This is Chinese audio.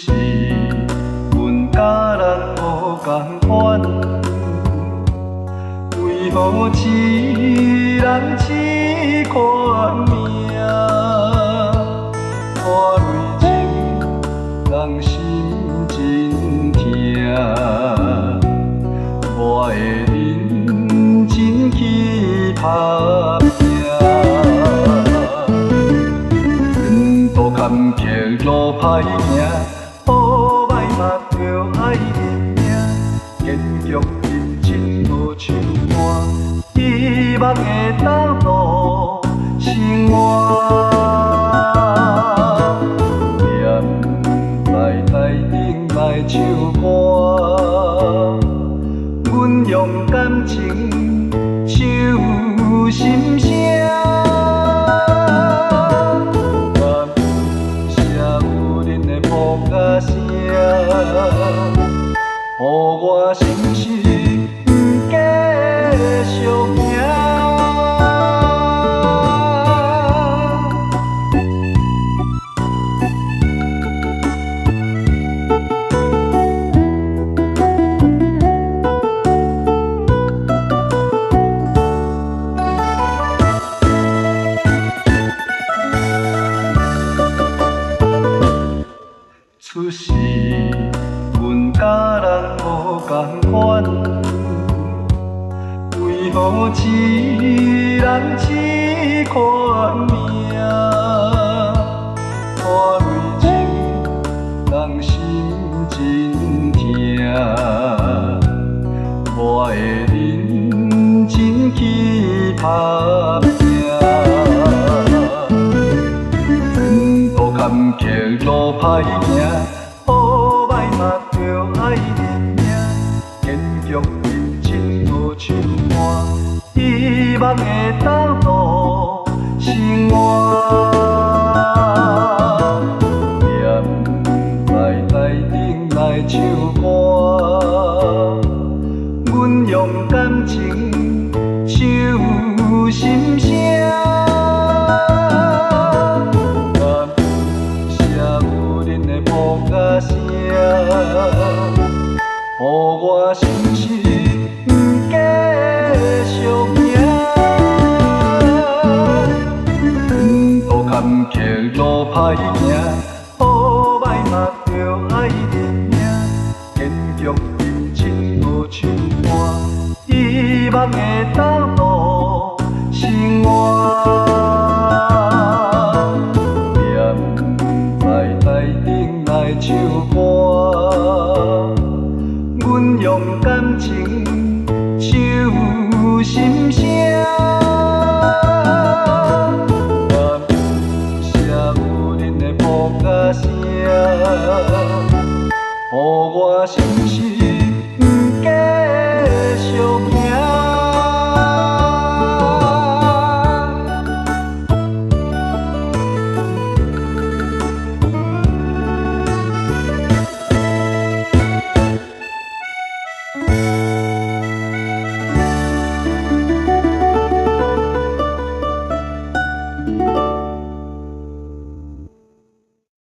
是阮甲人无同款，为何一人一款命？看泪情，人心真痛。我会认真去打拼，路坎坷路歹行，好歹嘛着爱认命。坚强认真无像我，希望会当路生活。念来台顶来唱歌，阮用感情唱心声。予我心事继续行。出世阮甲人无同款，为何一人一款命？看泪情，人心真痛。我会认真去打拼，路坎坷路歹行。好歹嘛着爱认命，坚强认真无像我，希望会当路生活。念来台顶来唱歌，阮用感情唱心声。予我心事继续行，路坎坷路歹行，好歹嘛着爱认命。坚强认真无像我，希望会当路生活。念来台顶来唱歌，阮用感情唱心声。若不是有恁的木甲声，予我心事